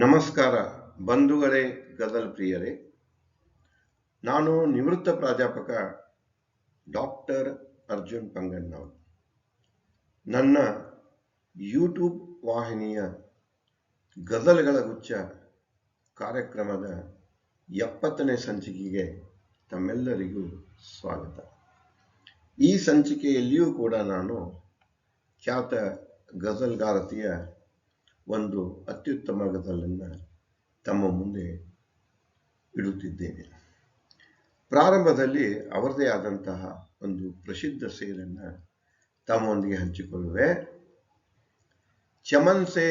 ನಮಸ್ಕಾರ ಬಂಧುಗಳೇ, ಗಜಲ್ ಪ್ರಿಯರೇ. ನಾನು ನಿವೃತ್ತ ಪ್ರಾಧ್ಯಾಪಕ ಡಾಕ್ಟರ್ ಅರ್ಜುನ್ ಪಂಗಣ್ಣವರು. ನನ್ನ ಯೂಟ್ಯೂಬ್ ವಾಹಿನಿಯ ಗಜಲ್ಗಳ ಗುಚ್ಛ ಕಾರ್ಯಕ್ರಮದ 70ನೇ ಸಂಚಿಕೆಗೆ ತಮ್ಮೆಲ್ಲರಿಗೂ ಸ್ವಾಗತ. ಈ ಸಂಚಿಕೆಯಲ್ಲಿಯೂ ಕೂಡ ನಾನು ಖ್ಯಾತ ಗಜಲ್ಗಾರತಿಯ ಒಂದು ಅತ್ಯುತ್ತಮ ಗಜಲನ್ನು ತಮ್ಮ ಮುಂದೆ ಇಡುತ್ತಿದ್ದೇನೆ. ಪ್ರಾರಂಭದಲ್ಲಿ ಅವರದೇ ಆದಂತಹ ಒಂದು ಪ್ರಸಿದ್ಧ ಸೇರನ್ನು ತಮ್ಮೊಂದಿಗೆ ಹಂಚಿಕೊಳ್ಳುವೆ. ಚಮನ್ ಸೆ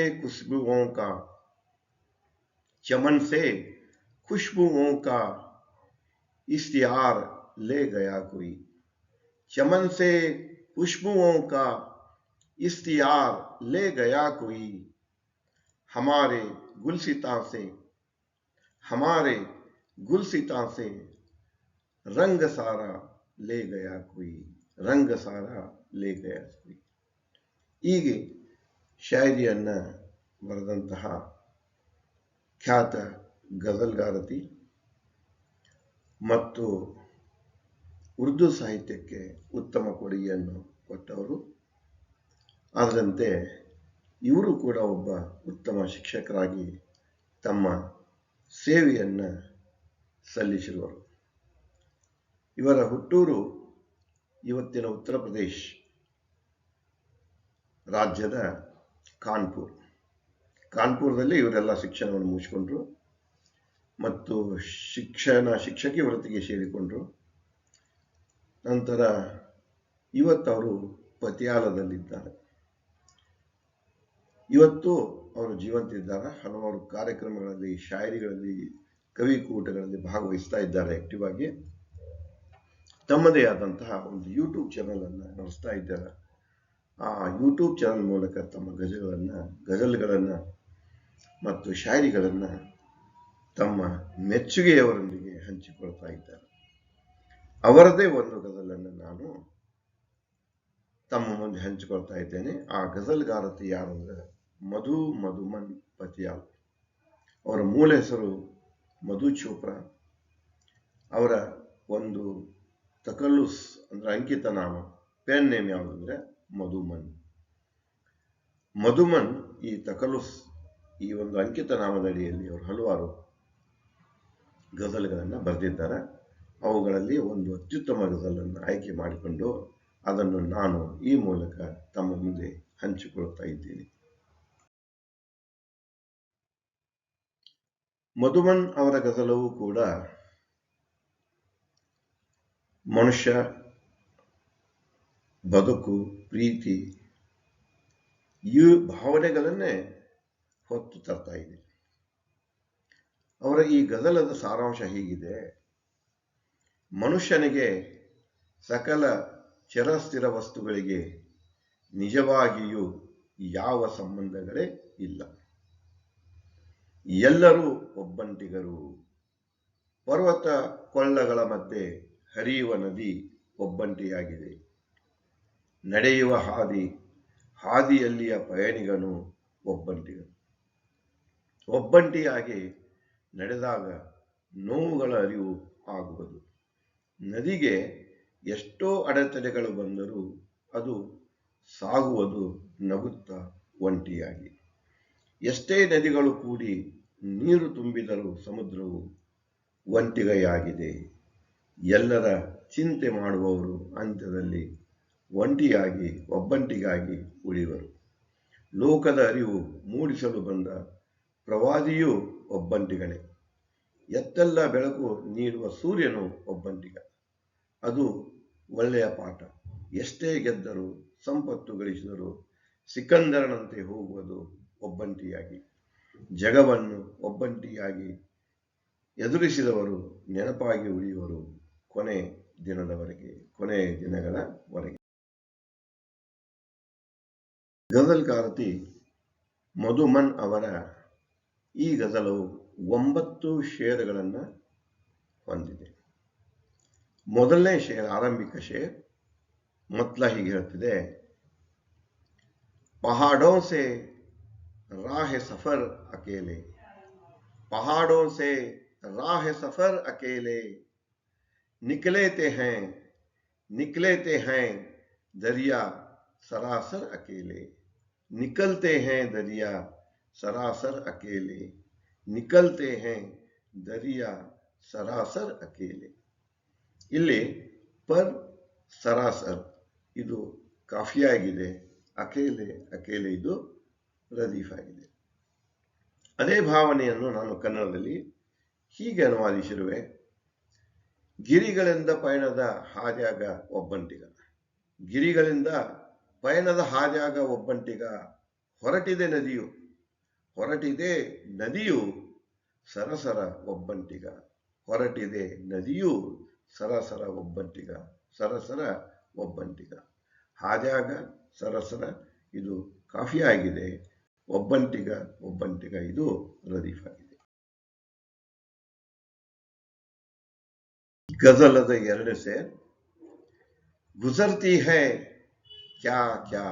खुशबुओं का इश्तिहार ले गया कोई. चमन से खुशबुओं का इश्तिहार ले गया कोई. हमारे गुलसितां से रंग सारा ले गया कोई. रंग सारा ले गया कोई. ಹೀಗೆ ಶಾಯರಿಯನ್ನು ಬರೆದಂತಹ ಖ್ಯಾತ ಗಜಲ್ಗಾರತಿ ಮತ್ತು ಉರ್ದು ಸಾಹಿತ್ಯಕ್ಕೆ ಉತ್ತಮ ಕೊಡುಗೆಯನ್ನು ಕೊಟ್ಟವರು. ಅದರಂತೆ ಇವರು ಕೂಡ ಒಬ್ಬ ಉತ್ತಮ ಶಿಕ್ಷಕರಾಗಿ ತಮ್ಮ ಸೇವೆಯನ್ನು ಸಲ್ಲಿಸಿರುವರು. ಇವರ ಹುಟ್ಟೂರು ಇವತ್ತಿನ ಉತ್ತರ ಪ್ರದೇಶ ರಾಜ್ಯದ ಕಾನ್ಪುರದಲ್ಲಿ ಇವರೆಲ್ಲ ಶಿಕ್ಷಣವನ್ನು ಮುಗಿಸಿಕೊಂಡ್ರು ಮತ್ತು ಶಿಕ್ಷಕಿ ವೃತ್ತಿಗೆ ಸೇರಿಕೊಂಡ್ರು. ನಂತರ ಇವತ್ತವರು ಪತಿಯಾಲದಲ್ಲಿದ್ದಾರೆ. ಇವತ್ತು ಅವರು ಜೀವಂತಿದ್ದಾರೆ. ಹಲವಾರು ಕಾರ್ಯಕ್ರಮಗಳಲ್ಲಿ, ಶಾಯರಿಗಳಲ್ಲಿ, ಕವಿಕೂಟಗಳಲ್ಲಿ ಭಾಗವಹಿಸ್ತಾ ಇದ್ದಾರೆ. ಆಕ್ಟಿವ್ ಆಗಿ ತಮ್ಮದೇ ಆದಂತಹ ಒಂದು ಯೂಟ್ಯೂಬ್ ಚಾನಲ್ ಅನ್ನು ನಡೆಸ್ತಾ ಇದ್ದಾರೆ. ಆ ಯೂಟ್ಯೂಬ್ ಚಾನಲ್ ಮೂಲಕ ತಮ್ಮ ಗಜಲ್ಗಳನ್ನು ಮತ್ತು ಶಾಯರಿಗಳನ್ನು ತಮ್ಮ ಮೆಚ್ಚುಗೆಯವರೊಂದಿಗೆ ಹಂಚಿಕೊಳ್ತಾ ಇದ್ದಾರೆ. ಅವರದೇ ಒಂದು ಗಜಲನ್ನು ನಾನು ತಮ್ಮ ಮುಂದೆ ಹಂಚಿಕೊಳ್ತಾ ಇದ್ದೇನೆ. ಆ ಗಜಲ್ಗಾರತಿ ಯಾರಂದ್ರೆ ಮಧುಮನ್ ಪತಿಯಾಲ್. ಅವರ ಮೂಲ ಹೆಸರು ಮಧು ಚೋಪ್ರಾ. ಅವರ ಒಂದು ತಕಲ್ಲುಸ್ ಅಂದ್ರೆ ಅಂಕಿತ ನಾಮ, ಪೆನ್ ನೇಮ್ ಯಾವುದಂದ್ರೆ ಮಧುಮನ್. ಈ ತಕಲ್ಲುಸ್, ಈ ಒಂದು ಅಂಕಿತ ನಾಮದಡಿಯಲ್ಲಿ ಅವರು ಹಲವಾರು ಗಜಲ್ಗಳನ್ನು ಬರೆದಿದ್ದಾರೆ. ಅವುಗಳಲ್ಲಿ ಒಂದು ಅತ್ಯುತ್ತಮ ಗಜಲನ್ನು ಆಯ್ಕೆ ಮಾಡಿಕೊಂಡು ಅದನ್ನು ನಾನು ಈ ಮೂಲಕ ತಮ್ಮ ಮುಂದೆ ಹಂಚಿಕೊಳ್ತಾ ಇದ್ದೀನಿ. ಮಧುಮನ್ ಅವರ ಗಜಲವು ಕೂಡ ಮನುಷ್ಯ, ಬದುಕು, ಪ್ರೀತಿ ಈ ಭಾವನೆಗಳನ್ನೇ ಹೊತ್ತು ತರ್ತಾ ಇದೆ. ಅವರ ಈ ಗಜಲದ ಸಾರಾಂಶ ಹೀಗಿದೆ: ಮನುಷ್ಯನಿಗೆ ಸಕಲ ಚರಸ್ಥಿರ ವಸ್ತುಗಳಿಗೆ ನಿಜವಾಗಿಯೂ ಯಾವ ಸಂಬಂಧಗಳೇ ಇಲ್ಲ. ಎಲ್ಲರೂ ಒಬ್ಬಂಟಿಗರು. ಪರ್ವತ ಕೊಳ್ಳಗಳ ಮಧ್ಯೆ ಹರಿಯುವ ನದಿ ಒಬ್ಬಂಟಿಯಾಗಿದೆ. ನಡೆಯುವ ಹಾದಿಯಲ್ಲಿಯ ಪಯಣಿಗನು ಒಬ್ಬಂಟಿಗನು. ಒಬ್ಬಂಟಿಯಾಗಿ ನಡೆದಾಗ ನೋವುಗಳ ಅರಿವು ಆಗುವುದು. ನದಿಗೆ ಎಷ್ಟೋ ಅಡೆತಡೆಗಳು ಬಂದರೂ ಅದು ಸಾಗುವುದು ನಗುತ್ತಾ ಒಂಟಿಯಾಗಿ. ಎಷ್ಟೇ ನದಿಗಳು ಕೂಡಿ ನೀರು ತುಂಬಿದರೂ ಸಮುದ್ರವು ಒಂಟಿಗೆಯಾಗಿದೆ. ಎಲ್ಲರ ಚಿಂತೆ ಮಾಡುವವರು ಅಂತ್ಯದಲ್ಲಿ ಒಬ್ಬಂಟಿಗಾಗಿ ಉಳಿಯುವರು. ಲೋಕದ ಅರಿವು ಮೂಡಿಸಲು ಬಂದ ಪ್ರವಾದಿಯೂ ಒಬ್ಬಂಟಿಗನೇ. ಎತ್ತೆಲ್ಲ ಬೆಳಕು ನೀಡುವ ಸೂರ್ಯನು ಒಬ್ಬಂಟಿಗ. ಅದು ಒಳ್ಳೆಯ ಪಾಠ. ಎಷ್ಟೇ ಗೆದ್ದರೂ, ಸಂಪತ್ತು ಗಳಿಸಿದರೂ ಸಿಕಂದರನಂತೆ ಹೋಗುವುದು ಒಬ್ಬಂಟಿಯಾಗಿ. ಜಗವನ್ನು ಒಬ್ಬಂಟಿಯಾಗಿ ಎದುರಿಸಿದವರು ನೆನಪಾಗಿ ಉಳಿಯುವರು ಕೊನೆ ದಿನಗಳವರೆಗೆ. ಗಜಲ್ಗಾರತಿ ಮಧುಮನ್ ಅವರ ಈ ಗಜಲವು 9 ಶೇರ್ಗಳನ್ನು ಹೊಂದಿದೆ. ಮೊದಲನೇ ಶೇರ್, ಆರಂಭಿಕ ಶೇರ್ ಮತ್ಲ ಹೀಗೆ ಹೇಳ್ತಿದೆ: पहाड़ों से राह सफर अकेले, पहाड़ों से राह सफर अकेले, निकलेते हैं दरिया सरासर अकेले, निकलते हैं दरिया सरासर अकेले, निकलते हैं दरिया ಸರಾಸರ್ ಅಕೇಲೆ. ಇಲ್ಲಿ ಪರ್ ಸರಾಸರ್ ಇದು ಕಾಫಿಯಾಗಿದೆ, ಅಕೇಲೆ ಅಕೇಲೆ ಇದು ರದೀಫ್ ಆಗಿದೆ. ಅದೇ ಭಾವನೆಯನ್ನು ನಾನು ಕನ್ನಡದಲ್ಲಿ ಹೀಗೆ ಅನುವಾದಿಸಿರುವೆ. ಗಿರಿಗಳಿಂದ ಪಯಣದ ಹಾದ್ಯಾಗ ಒಬ್ಬಂಟಿಗ, ಗಿರಿಗಳಿಂದ ಪಯಣದ ಹಾದ್ಯಾಗ ಒಬ್ಬಂಟಿಗ, ಹೊರಟಿದೆ ನದಿಯು ಸರಸರ ಒಬ್ಬಂಟಿಗ, ಹೊರಟಿದೆ ನದಿಯು ಸರಸರ ಒಬ್ಬಂಟಿಗ, ಸರಸರ ಒಬ್ಬಂಟಿಗ. ಹಾದ್ಯಾಗ ಸರಸರ ಇದು ಕಾಫಿ ಆಗಿದೆ, ಒಬ್ಬಂಟಿಗ ಇದು ರದೀಫ್ ಆಗಿದೆ. ಗಜಲದ ಎರಡನೇ ಸೇರ್. ಗುಜರ್ತಿ ಹೈ ಕ್ಯಾ ಕ್ಯಾ,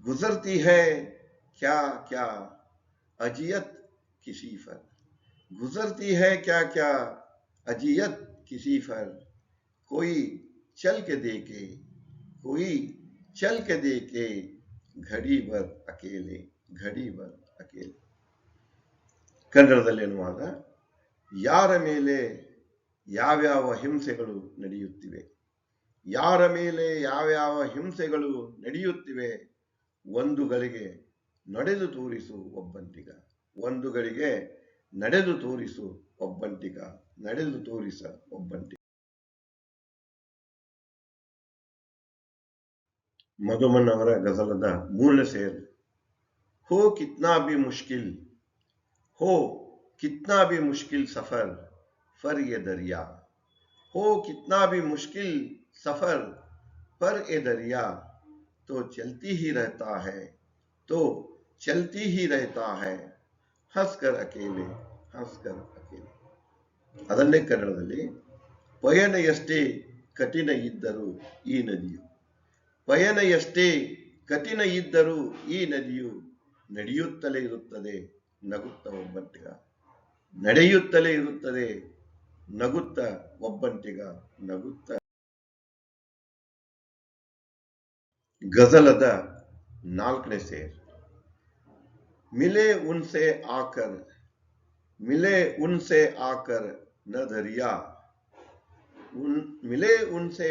ಗುಜರ್ತಿ ಹೈ ಕ್ಯಾ ಕ್ಯಾ, ಅಜಿಯತ್ किसी पर, गुजरती है क्या क्या अजियत किसी पर, कोई चल के देखे घड़ी भर अकेले, ಕನ್ನಡದಲ್ಲಿ ಅನುವಾದ. ಯಾರ ಮೇಲೆ ಯಾವ್ಯಾವ ಹಿಂಸೆಗಳು ನಡೆಯುತ್ತಿವೆ, ಯಾರ ಮೇಲೆ ಯಾವ್ಯಾವ ಹಿಂಸೆಗಳು ನಡೆಯುತ್ತಿವೆ, ಒಂದು ಗಳಿಗೆ ನಡೆದು ತೋರಿಸು ಒಬ್ಬಂಟಿಗ, ಒಂದು ಗಳಿಗೆ ನಡೆದು ತೋರಿಸು ಒಬ್ಬಂಟಿಗ, ನಡೆದು ತೋರಿಸ ಒಬ್ಬಂಟಿಗ. ಮಧುಮನ್ ಅವರ ಗಜಲದ ಮೂರನೇ ಸೇರ್. हो कितना भी मुश्किल सफर पर ये दरिया, हो कितना भी मुश्किल सफर पर ये दरिया, तो चलती ही रहता है ಹಸ್ಕರ್ ಅಕೇಲೆ, ಅದನ್ನೇ ಕನ್ನಡದಲ್ಲಿ ಪಯಣ ಎಷ್ಟೇ ಕಠಿಣ ಇದ್ದರೂ ಈ ನದಿಯು, ಪಯಣ ಎಷ್ಟೇ ಕಠಿಣ ಇದ್ದರೂ ಈ ನದಿಯು ನಡೆಯುತ್ತಲೇ ಇರುತ್ತದೆ ನಗುತ್ತ ಒಬ್ಬಂಟಿಗ, ನಡೆಯುತ್ತಲೇ ಇರುತ್ತದೆ ನಗುತ್ತ ಒಬ್ಬಂಟಿಗ, ನಗುತ್ತ. ಗಜಲದ ನಾಲ್ಕನೇ ಸೇರ್. मिले उनसे आकर न दरिया, मिले उनसे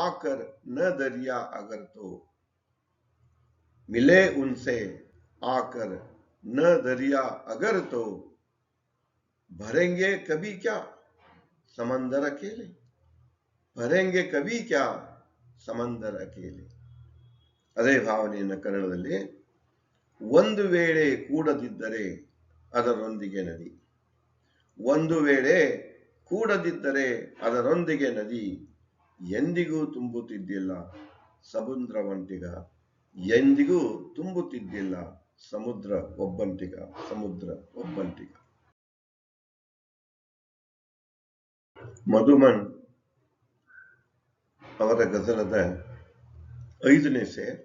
आकर न दरिया अगर तो, मिले उनसे आकर न दरिया अगर तो, भरेंगे कभी क्या समंदर अकेले, भरेंगे कभी क्या समंदर अकेले. ಅದೇ ಭಾವನೆಯನ್ನು ಕನ್ನಡದಲ್ಲಿ ಒಂದು ವೇಳೆ ಕೂಡದಿದ್ದರೆ ಅದರೊಂದಿಗೆ ನದಿ, ಒಂದು ವೇಳೆ ಕೂಡದಿದ್ದರೆ ಅದರೊಂದಿಗೆ ನದಿ, ಎಂದಿಗೂ ತುಂಬುತ್ತಿದ್ದಿಲ್ಲ ಸಮುದ್ರ ಒಂಟಿಗ, ಎಂದಿಗೂ ತುಂಬುತ್ತಿದ್ದಿಲ್ಲ ಸಮುದ್ರ ಒಬ್ಬಂಟಿಗ, ಸಮುದ್ರ ಒಬ್ಬಂಟಿಗ. ಮಧುಮನ್ ಅವರ ಗಜಲದ ಐದನೇ ಸೇರ್.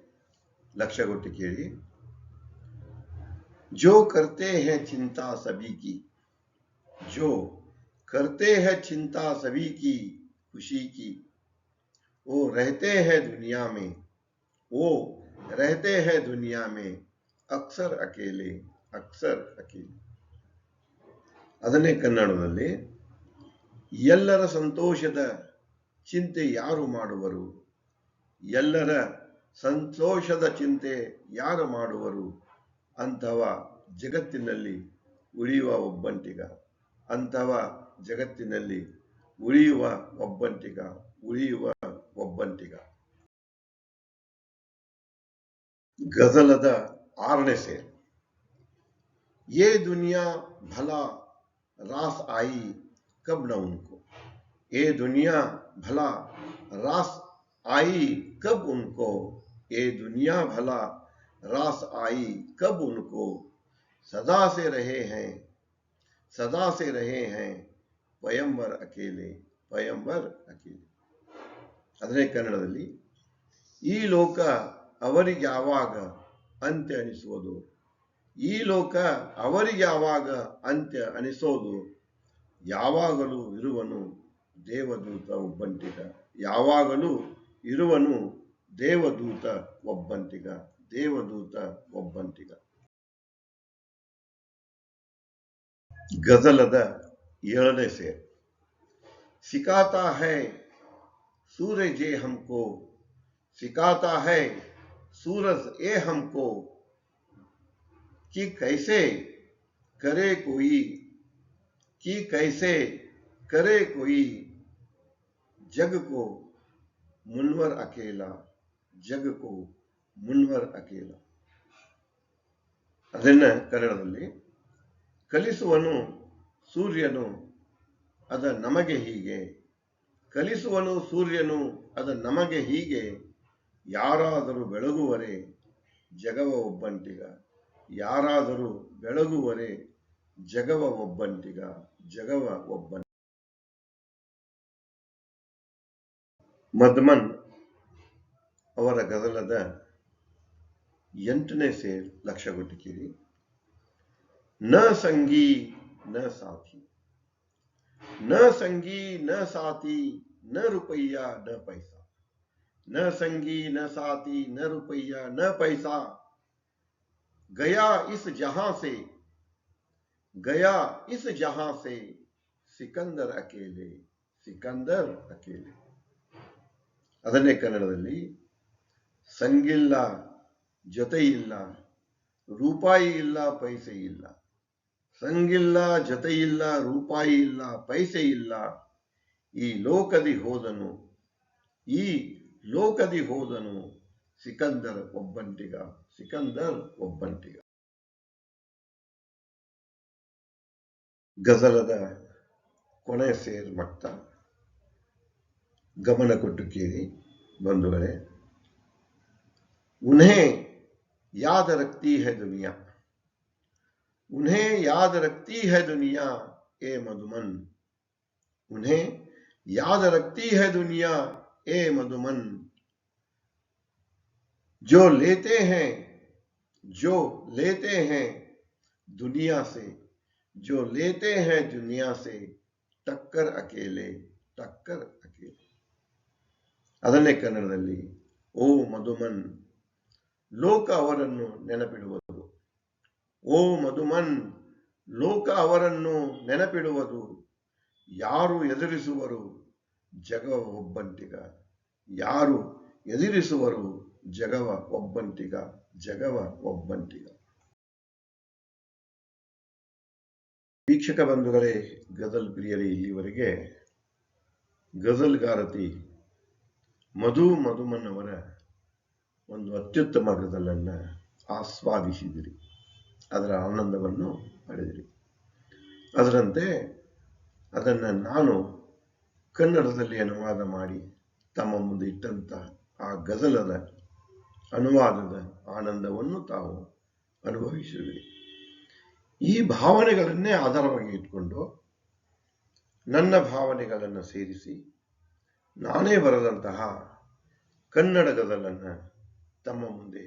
लक्ष्य ಕೊಟ್ಟು ಕೇಳಿ. जो करते हैं चिंता सभी की, जो करते हैं चिंता सभी की खुशी की, वो रहते हैं दुनिया में, वो रहते हैं दुनिया में अक्सर अकेले, ಅದನ್ನೇ ಕನ್ನಡದಲ್ಲಿ ಎಲ್ಲರ ಸಂತೋಷದ ಚಿಂತೆ ಯಾರು ಮಾಡುವರು, ಎಲ್ಲರ ಸಂತೋಷದ ಚಿಂತೆ ಯಾರು ಮಾಡುವರು, ಅಂಥವ ಜಗತ್ತಿನಲ್ಲಿ ಉಳಿಯುವ ಒಬ್ಬಂಟಿಗ, ಅಂಥವ ಜಗತ್ತಿನಲ್ಲಿ ಉಳಿಯುವ ಒಬ್ಬಂಟಿಗ, ಉಳಿಯುವ ಒಬ್ಬಂಟಿಗ. ಗಜಲದ ಆರನೇ ಸೇರ್. ये दुनिया भला रास आई कब न उनको, ये दुनिया भला रास आई कब उनको, ये दुनिया भला रास आई कब उनको, सदा से रहे हैं ಪಯಂಬರ್ ಅಕೇಲೆ, ಅದನ್ನೇ ಕನ್ನಡದಲ್ಲಿ ಈ ಲೋಕ ಅವರಿಗೆ ಯಾವಾಗ ಅಂತ್ಯ ಅನಿಸುವುದು, ಈ ಲೋಕ ಅವರಿಗೆ ಯಾವಾಗ ಅಂತ್ಯ ಅನಿಸೋದು, ಯಾವಾಗಲೂ ಇರುವನು ದೇವದೂತ ಒಬ್ಬಂಟಿಗ. ಯಾವಾಗಲೂ ಇರುವನು ದೇವದೂತ ಒಬ್ಬಂಟಿಗ. ದೇವದೂತ ಒಬ್ಬಂಟಿಗ. ಗಜಲದ 7ನೇ ಸೇರ್. ಸಿಖಾತಾ ಹೈ सूरज ये हमको, सिखाता है सूरज ये हमको, कि कैसे करे कोई, कि कैसे करे कोई जग को मुनवर अकेला, जग को मुनवर अकेला. ಅದನ್ನ ಕನ್ನಡದಲ್ಲಿ, ಕಲಿಸುವನು ಸೂರ್ಯನು ಅದ ನಮಗೆ ಹೀಗೆ, ಕಲಿಸುವನು ಸೂರ್ಯನು ಅದ ನಮಗೆ ಹೀಗೆ, ಯಾರಾದರೂ ಬೆಳಗುವರೆ ಜಗವ ಒಬ್ಬಂಟಿಗ, ಯಾರಾದರೂ ಬೆಳಗುವರೆ ಜಗವ ಒಬ್ಬಂಟಿಗ, ಜಗವ ಒಬ್ಬಂಟಿಗ. ಮದ್ಮನ್ ಅವರ ಗಜಲದ 8ನೇ ಸೇರ್ ಲಕ್ಷಗೊಟ್ಟಿಕೇರಿ. ನ ಸಂಗಿ ನ ಸಾಥಿ, न संगी न साथी न रुपया न पैसा, न संगी न साथी न रुपया न पैसा, गया इस जहां से, गया इस जहां से सिकंदर अकेले, ಸಿಕಂದರ್ ಅಕೇಲೆ. ಅದನ್ನೇ ಕನ್ನಡದಲ್ಲಿ, ಸಂಗಿಲ್ಲ ಜೊತೆ ಇಲ್ಲ, ರೂಪಾಯಿ ಇಲ್ಲ ಪೈಸೆ ಇಲ್ಲ, ಸಂಗಿಲ್ಲ ಜೊತೆ ಇಲ್ಲ, ರೂಪಾಯಿ ಇಲ್ಲ ಪೈಸೆ ಇಲ್ಲ, ಈ ಲೋಕದಿ ಹೋದನು, ಈ ಲೋಕದಿ ಹೋದನು ಸಿಕಂದರ್ ಒಬ್ಬಂಟಿಗ, ಸಿಕಂದರ್ ಒಬ್ಬಂಟಿಗ. ಗಜಲದ ಕೊನೆಯ ಸೇರ್ ಮಟ್ಟ. ಗಮನ ಕೊಟ್ಟು ಕೇಳಿ ಬಂಧುಗಳೇ. ಉನ್ಹೇ ಯಾದ ರಕ್ತಿ ಹೈ ದುನಿಯಾ, उन्हें याद रखती है दुनिया ए मधुमन, उन्हें याद रखती है दुनिया ए मधुमन, जो लेते हैं, जो लेते हैं दुनिया से, जो लेते हैं दुनिया से टक्कर अकेले, टक्कर अकेले. ಅದನ್ನೇ ಕನ್ನಡದಲ್ಲಿ, ಓ ಮಧುಮನ್, ಲೋಕ ಅವರನ್ನು ನೆನಪಿಡುವುದು, ಓ ಮಧುಮನ್, ಲೋಕ ಅವರನ್ನು ನೆನಪಿಡುವುದು, ಯಾರು ಎದುರಿಸುವರು ಜಗವ ಒಬ್ಬಂಟಿಗ, ಯಾರು ಎದುರಿಸುವರು ಜಗವ ಒಬ್ಬಂಟಿಗ, ಜಗವ ಒಬ್ಬಂಟಿಗ. ವೀಕ್ಷಕ ಬಂಧುಗಳೇ, ಗಜಲ್ ಪ್ರಿಯರೇ, ಇಲ್ಲಿವರೆಗೆ ಗಜಲ್ಗಾರತಿ ಮಧುಮನ್ ಅವರ ಒಂದು ಅತ್ಯುತ್ತಮ ಗಜಲನ್ನು ಆಸ್ವಾದಿಸಿದಿರಿ, ಅದರ ಆನಂದವನ್ನು ಪಡೆದಿರಿ. ಅದರಂತೆ ಅದನ್ನು ನಾನು ಕನ್ನಡದಲ್ಲಿ ಅನುವಾದ ಮಾಡಿ ತಮ್ಮ ಮುಂದೆ ಇಟ್ಟಂತ ಆ ಗಜಲದ ಅನುವಾದದ ಆನಂದವನ್ನು ತಾವು ಅನುಭವಿಸಿದಿರಿ. ಈ ಭಾವನೆಗಳನ್ನೇ ಆಧಾರವಾಗಿ ಇಟ್ಕೊಂಡು ನನ್ನ ಭಾವನೆಗಳನ್ನು ಸೇರಿಸಿ ನಾನೇ ಬರೆದಂತಹ ಕನ್ನಡ ಗಜಲನ್ನು ತಮ್ಮ ಮುಂದೆ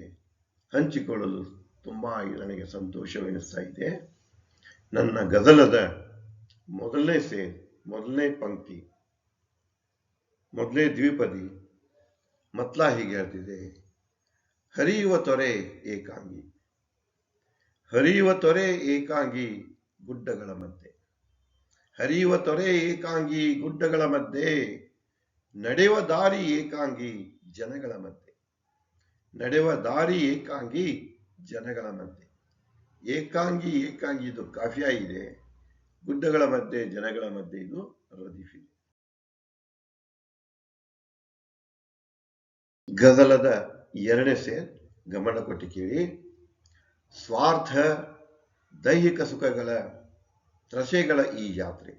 ಹಂಚಿಕೊಳ್ಳಲು ತುಂಬಾ ನನಗೆ ಸಂತೋಷವೆನಿಸ್ತಾ ಇದೆ. ನನ್ನ ಗಜಲದ ಮೊದಲನೇ ಸೇರ್, ಮೊದಲನೇ ಪಂಕ್ತಿ, ಮೊದಲನೇ ದ್ವಿಪದಿ ಮತ್ಲಾ ಹೀಗೆ ಹೇಳ್ತಿದೆ: ಹರಿಯುವ ತೊರೆ ಏಕಾಂಗಿ, ಹರಿಯುವ ತೊರೆ ಏಕಾಂಗಿ ಗುಡ್ಡಗಳ ಮಧ್ಯೆ, ಹರಿಯುವ ತೊರೆ ಏಕಾಂಗಿ ಗುಡ್ಡಗಳ ಮಧ್ಯೆ, ನಡೆಯುವ ದಾರಿ ಏಕಾಂಗಿ ಜನಗಳ ಮಧ್ಯೆ, ನಡೆಯುವ ದಾರಿ ಏಕಾಂಗಿ ಜನಗಳ ಮಧ್ಯೆ. ಏಕಾಂಗಿ ಏಕಾಂಗಿ ಇದು ಕಾಫಿಯಾ ಇದೆ, ಗುಡ್ಡಗಳ ಮಧ್ಯೆ ಜನಗಳ ಮಧ್ಯೆ ಇದು ರದೀಫ್ ಇದೆ. ಗಜಲದ 2ನೇ ಸೇರ್ ಗಮನ ಕೊಟ್ಟು ಕೇಳಿ. ಸ್ವಾರ್ಥ ದೈಹಿಕ ಸುಖಗಳ ತ್ರಸೆಗಳ ಈ ಯಾತ್ರೆ,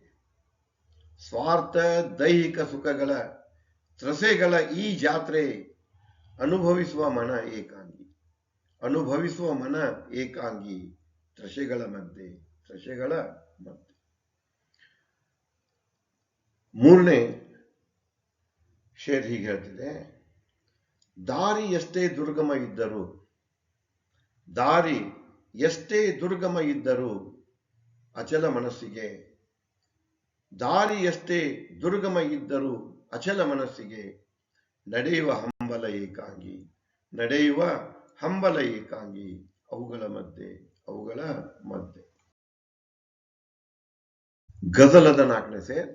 ಸ್ವಾರ್ಥ ದೈಹಿಕ ಸುಖಗಳ ತ್ರಸೆಗಳ ಈ ಜಾತ್ರೆ, ಅನುಭವಿಸುವ ಮನ ಏಕಾಂಗಿ, ಅನುಭವಿಸುವ ಮನ ಏಕಾಂಗಿ ತ್ರಸೆಗಳ ಮಧ್ಯೆ, ತ್ರಸೆಗಳ ಮಧ್ಯೆ. 3ನೇ ಶೇರ್ ಹೀಗೆ ಹೇಳ್ತಿದೆ: ದಾರಿ ಎಷ್ಟೇ ದುರ್ಗಮ ಇದ್ದರೂ, ದಾರಿ ಎಷ್ಟೇ ದುರ್ಗಮ ಇದ್ದರೂ ಅಚಲ ಮನಸ್ಸಿಗೆ, ದಾರಿ ಎಷ್ಟೇ ದುರ್ಗಮ ಇದ್ದರೂ ಅಚಲ ಮನಸ್ಸಿಗೆ, ನಡೆಯುವ ಹಂಬಲ ಏಕಾಂಗಿ, ನಡೆಯುವ ಹಂಬಲ ಏಕಾಂಗಿ, ಅವುಗಳ ಮಧ್ಯೆ ಅವುಗಳ ಮಧ್ಯೆ. ಗಜಲದ 4ನೇ ಸೇರ್.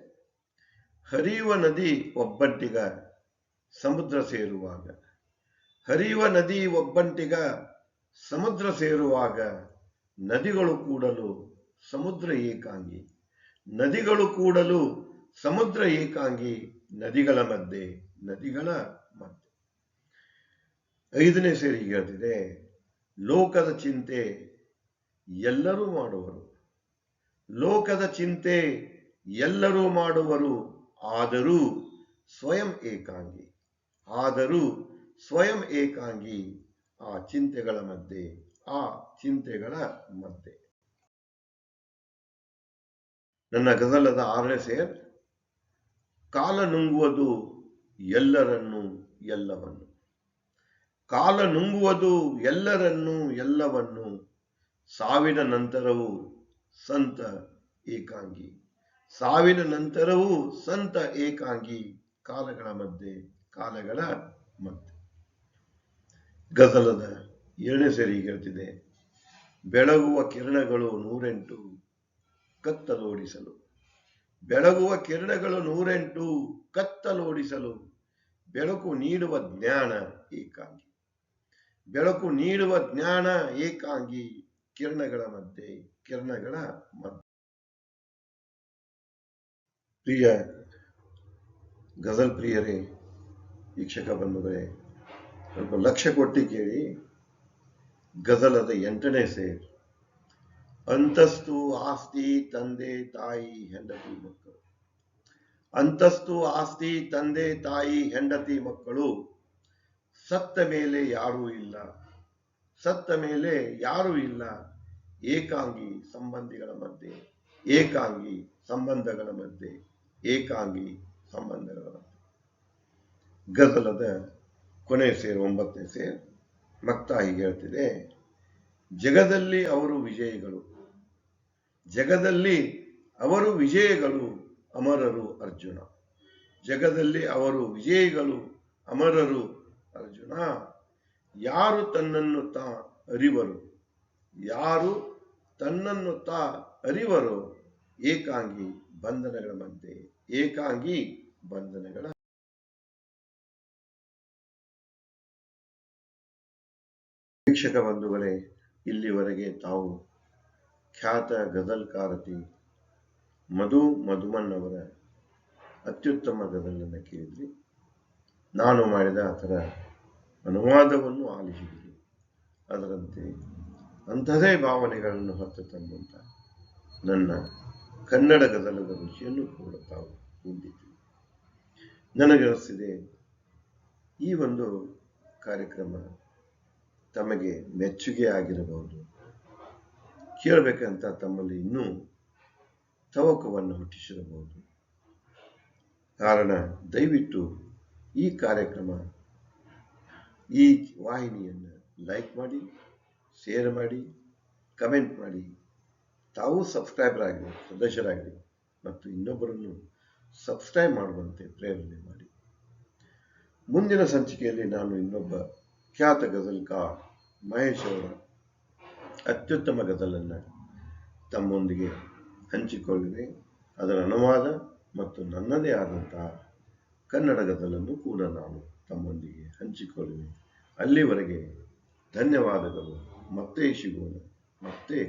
ಹರಿಯುವ ನದಿ ಒಬ್ಬಂಟಿಗ ಸಮುದ್ರ ಸೇರುವಾಗ, ಹರಿಯುವ ನದಿ ಒಬ್ಬಂಟಿಗ ಸಮುದ್ರ ಸೇರುವಾಗ, ನದಿಗಳು ಕೂಡಲು ಸಮುದ್ರ ಏಕಾಂಗಿ, ನದಿಗಳು ಕೂಡಲು ಸಮುದ್ರ ಏಕಾಂಗಿ, ನದಿಗಳ ಮಧ್ಯೆ ನದಿಗಳ ಮಧ್ಯೆ. 5ನೇ ಸೇರಿ ಹೇಳ್ತಿದೆ, ಲೋಕದ ಚಿಂತೆ ಎಲ್ಲರೂ ಮಾಡುವರು, ಲೋಕದ ಚಿಂತೆ ಎಲ್ಲರೂ ಮಾಡುವರು, ಆದರೂ ಸ್ವಯಂ ಏಕಾಂಗಿ, ಆದರೂ ಸ್ವಯಂ ಏಕಾಂಗಿ, ಆ ಚಿಂತೆಗಳ ಮಧ್ಯೆ ಆ ಚಿಂತೆಗಳ ಮಧ್ಯೆ. ನನ್ನ ಗಜಲದ 6ನೇ ಸೇರ್. ಕಾಲ ನುಂಗುವುದು ಎಲ್ಲರನ್ನೂ ಎಲ್ಲವನ್ನು, ಕಾಲ ನುಂಗುವುದು ಎಲ್ಲರನ್ನೂ ಎಲ್ಲವನ್ನು, ಸಾವಿನ ನಂತರವೂ ಸಂತ ಏಕಾಂಗಿ, ಸಾವಿನ ನಂತರವೂ ಸಂತ ಏಕಾಂಗಿ, ಕಾಲಗಳ ಮಧ್ಯೆ ಕಾಲಗಳ ಮಧ್ಯೆ. ಗಜಲದ 7ನೇ ಸೇರಿ ಹೇಳ್ತಿದೆ, ಬೆಳಗುವ ಕಿರಣಗಳು 108 ಕತ್ತಲೋಡಿಸಲು, ಬೆಳಗುವ ಕಿರಣಗಳು 108 ಕತ್ತಲೋಡಿಸಲು, ಬೆಳಕು ನೀಡುವ ಜ್ಞಾನ ಏಕಾಂಗಿ, ಬೆಳಕು ನೀಡುವ ಜ್ಞಾನ ಏಕಾಂಗಿ, ಕಿರಣಗಳ ಮಧ್ಯೆ ಕಿರಣಗಳ ಮಧ್ಯೆ. ಪ್ರಿಯ ಗಜಲ್ ಪ್ರಿಯರೇ, ವೀಕ್ಷಕ ಬಂಧುಗಳೇ, ಸ್ವಲ್ಪ ಲಕ್ಷ್ಯ ಕೊಟ್ಟು ಕೇಳಿ. ಗಜಲದ 8ನೇ ಸೇರ್. ಅಂತಸ್ತು ಆಸ್ತಿ ತಂದೆ ತಾಯಿ ಹೆಂಡತಿ ಮಕ್ಕಳು, ಅಂತಸ್ತು ಆಸ್ತಿ ತಂದೆ ತಾಯಿ ಹೆಂಡತಿ ಮಕ್ಕಳು, ಸತ್ತ ಮೇಲೆ ಯಾರೂ ಇಲ್ಲ, ಸತ್ತ ಮೇಲೆ ಯಾರೂ ಇಲ್ಲ, ಏಕಾಂಗಿ ಸಂಬಂಧಿಗಳ ಮಧ್ಯೆ ಏಕಾಂಗಿ ಸಂಬಂಧಗಳ ಮಧ್ಯೆ ಏಕಾಂಗಿ ಸಂಬಂಧಗಳ ಮಧ್ಯೆ. ಗಜಲದ ಕೊನೆ ಸೇರು 9ನೇ ಸೇರ್. ಮಕ್ತಾ ಹೀಗೆ ಹೇಳ್ತಿದೆ, ಜಗದಲ್ಲಿ ಅವರು ವಿಜಯಿಗಳು, ಜಗದಲ್ಲಿ ಅವರು ವಿಜಯಿಗಳು, ಅಮರರು ಅರ್ಜುನ, ಜಗದಲ್ಲಿ ಅವರು ವಿಜಯಿಗಳು, ಅಮರರು ಅರ್ಜುನ, ಯಾರು ತನ್ನನ್ನು ತಾ ಅರಿವರು, ಯಾರು ತನ್ನನ್ನು ತಾ ಅರಿವರು, ಏಕಾಂಗಿ ಬಂಧನಗಳ ಮಧ್ಯೆ ಏಕಾಂಗಿ ಬಂಧನಗಳ. ವೀಕ್ಷಕ ಬಂಧುಗಳೇ, ಇಲ್ಲಿವರೆಗೆ ತಾವು ಖ್ಯಾತ ಗಜಲ್ಕಾರತಿ ಮಧು ಮಧುಮನ್ ಅವರ ಅತ್ಯುತ್ತಮ ಗಜಲನ್ನು ಕೇಳಿದ್ರಿ. ನಾನು ಮಾಡಿದ ಅದರ ಅನುವಾದವನ್ನು ಆಲಿಸಿದ್ರಿ. ಅದರಂತೆ ಅಂಥದೇ ಭಾವನೆಗಳನ್ನು ಹೊತ್ತು ತಂದಂತ ನನ್ನ ಕನ್ನಡ ಗಜಲದ ರುಚಿಯನ್ನು ಕೂಡ ತಾವು ಹೊಂದಿದ್ರಿ. ನನಗನಿಸಿದೆ ಈ ಒಂದು ಕಾರ್ಯಕ್ರಮ ತಮಗೆ ಮೆಚ್ಚುಗೆ ಆಗಿರಬಹುದು, ಕೇಳಬೇಕಂತ ತಮ್ಮಲ್ಲಿ ಇನ್ನೂ ತವಕವನ್ನು ಹುಟ್ಟಿಸಿರಬಹುದು. ಕಾರಣ ದಯವಿಟ್ಟು ಈ ಕಾರ್ಯಕ್ರಮ, ಈ ವಾಹಿನಿಯನ್ನು ಲೈಕ್ ಮಾಡಿ, ಶೇರ್ ಮಾಡಿ, ಕಮೆಂಟ್ ಮಾಡಿ, ತಾವು ಸಬ್ಸ್ಕ್ರೈಬರ್ ಆಗಿ ಸದಸ್ಯರಾಗಿ ಮತ್ತು ಇನ್ನೊಬ್ಬರನ್ನು ಸಬ್ಸ್ಕ್ರೈಬ್ ಮಾಡುವಂತೆ ಪ್ರೇರಣೆ ಮಾಡಿ. ಮುಂದಿನ ಸಂಚಿಕೆಯಲ್ಲಿ ನಾನು ಇನ್ನೊಬ್ಬ ಖ್ಯಾತ ಗಜಲ್ಕಾರ್ ಮಹೇಶ್ ಅವರ ಅತ್ಯುತ್ತಮ ಗಜಲನ್ನು ತಮ್ಮೊಂದಿಗೆ ಹಂಚಿಕೊಳ್ಳಿದೆ. ಅದರ ಅನುವಾದ ಮತ್ತು ನನ್ನದೇ ಆದಂತಹ ಕನ್ನಡ ಗಜಲನ್ನು ಕೂಡ ನಾನು ತಮ್ಮೊಂದಿಗೆ ಹಂಚಿಕೊಳ್ಳಿದೆ. ಅಲ್ಲಿವರೆಗೆ ಧನ್ಯವಾದಗಳು. ಮತ್ತೆ ಸಿಗೋಣ, ಮತ್ತೆ